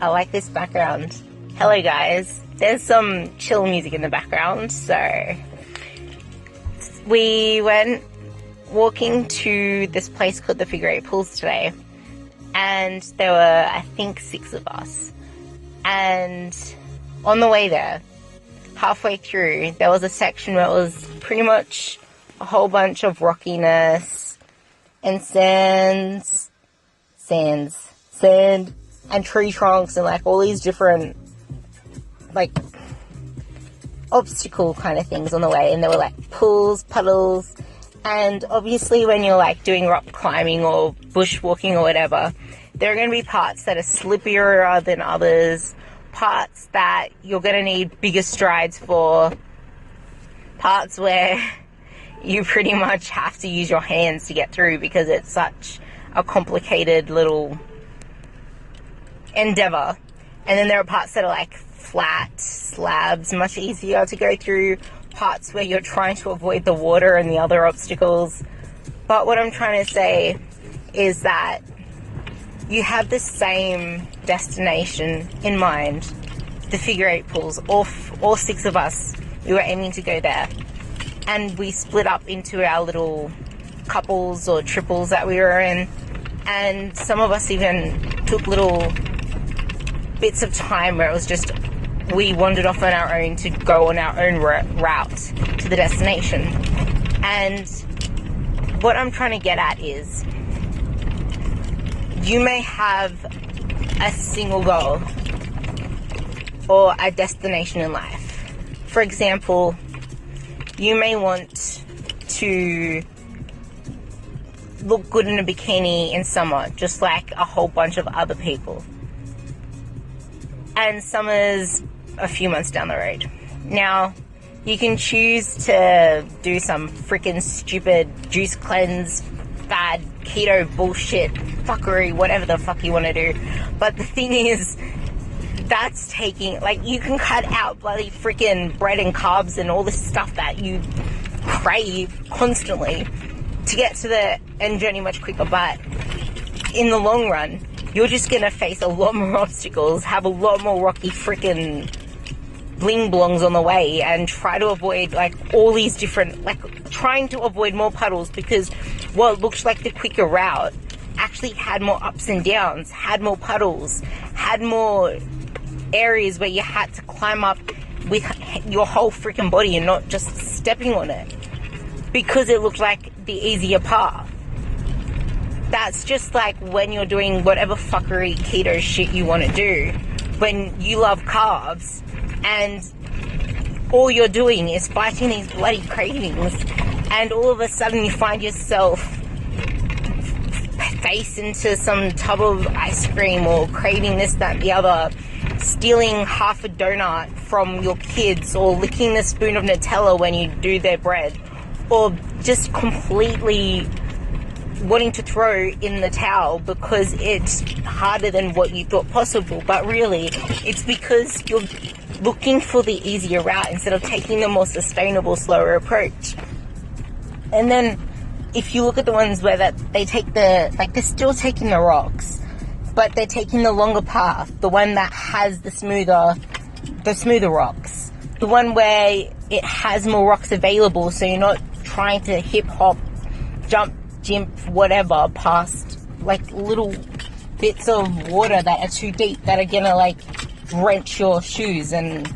I like this background. Hello guys. There's some chill music in the background. So we went walking to this place called the Figure Eight Pools today, and there were, I think, 6 of us. And on the way there, halfway through, there was a section where it was pretty much a whole bunch of rockiness and sand and tree trunks and like all these different like obstacle kind of things on the way. And there were like pools, puddles, and obviously when you're like doing rock climbing or bushwalking or whatever, there are going to be parts that are slippier than others, parts that you're going to need bigger strides for, parts where you pretty much have to use your hands to get through because it's such a complicated little endeavor. And then there are parts that are like flat slabs, much easier to go through, parts where you're trying to avoid the water and the other obstacles. But what I'm trying to say is that you have the same destination in mind, the Figure Eight Pools. All 6 of us, we were aiming to go there. And we split up into our little couples or triples that we were in. And some of us even took little bits of time where it was just we wandered off on our own to go on our own route to the destination. And what I'm trying to get at is you may have a single goal or a destination in life. For example, you may want to look good in a bikini in summer, just like a whole bunch of other people. And summer's a few months down the road. Now, you can choose to do some freaking stupid juice cleanse, fad, keto bullshit, fuckery, whatever the fuck you want to do. But the thing is, that's taking, like, you can cut out bloody freaking bread and carbs and all this stuff that you crave constantly to get to the end journey much quicker. But in the long run, you're just gonna face a lot more obstacles, have a lot more rocky freaking bling blongs on the way, and try to avoid like all these different, like trying to avoid more puddles because what looked like the quicker route actually had more ups and downs, had more puddles, had more areas where you had to climb up with your whole freaking body and not just stepping on it because it looked like the easier path. That's just like when you're doing whatever fuckery keto shit you want to do, when you love carbs and all you're doing is fighting these bloody cravings, and all of a sudden you find yourself face into some tub of ice cream or craving this, that, and the other, stealing half a donut from your kids or licking the spoon of Nutella when you do their bread, or just completely wanting to throw in the towel because it's harder than what you thought possible. But really, it's because you're looking for the easier route instead of taking the more sustainable, slower approach. And then if you look at the ones where that they take the, like, they're still taking the rocks, but they're taking the longer path, the one that has the smoother rocks, the one where it has more rocks available, so you're not trying to hip hop, jump, whatever, past like little bits of water that are too deep that are gonna like drench your shoes and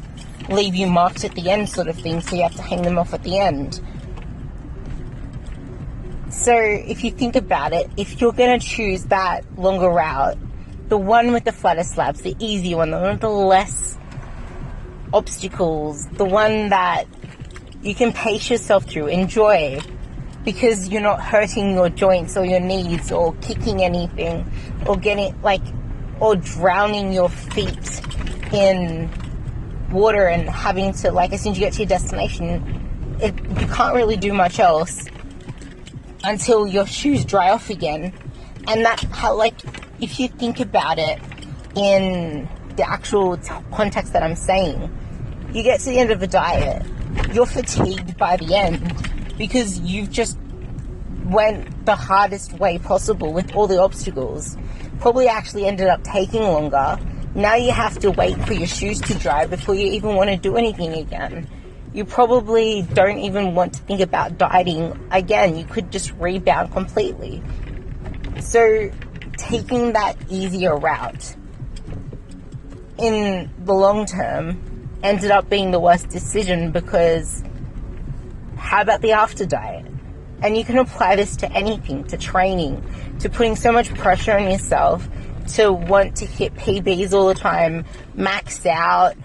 leave you marks at the end, sort of thing, so you have to hang them off at the end. So if you think about it, if you're gonna choose that longer route, the one with the flatter slabs, the easy one, the one with the less obstacles, the one that you can pace yourself through, enjoy, because you're not hurting your joints or your knees or kicking anything or getting like, or drowning your feet in water and having to, like, as soon as you get to your destination, you can't really do much else until your shoes dry off again. And that's how, like, if you think about it in the actual context that I'm saying, you get to the end of a diet, you're fatigued by the end because you've just went the hardest way possible with all the obstacles, probably actually ended up taking longer, Now you have to wait for your shoes to dry before you even want to do anything again. You probably don't even want to think about dieting again. You could just rebound completely. So taking that easier route in the long term ended up being the worst decision, because how about the after diet? And you can apply this to anything, to training, to putting so much pressure on yourself to want to hit PBs all the time, max out,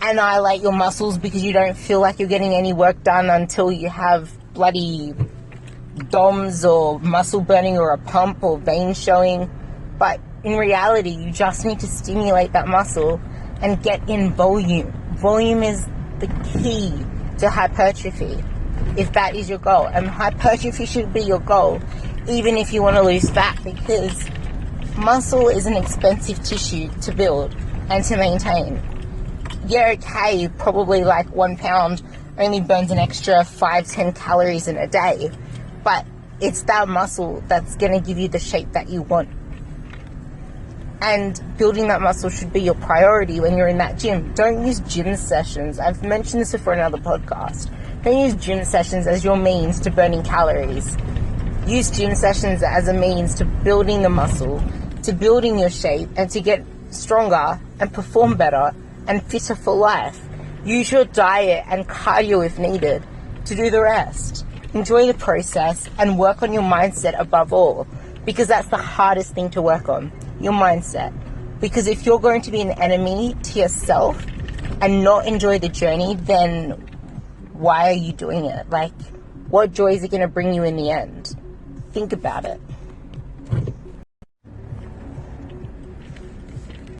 annihilate your muscles because you don't feel like you're getting any work done until you have bloody DOMs or muscle burning or a pump or veins showing. But in reality, you just need to stimulate that muscle and get in volume. Volume is the key to hypertrophy, if that is your goal. And hypertrophy should be your goal, even if you want to lose fat, because muscle is an expensive tissue to build and to maintain. Yeah, okay, probably like 1 pound only burns an extra 5-10 calories in a day, but it's that muscle that's going to give you the shape that you want. And building that muscle should be your priority when you're in that gym. Don't use gym sessions. I've mentioned this before in another podcast. Don't use gym sessions as your means to burning calories. Use gym sessions as a means to building the muscle, to building your shape, and to get stronger and perform better and fitter for life. Use your diet and cardio if needed to do the rest. Enjoy the process and work on your mindset above all, because that's the hardest thing to work on, your mindset. Because if you're going to be an enemy to yourself and not enjoy the journey, then why are you doing it? Like, what joy is it going to bring you in the end? Think about it.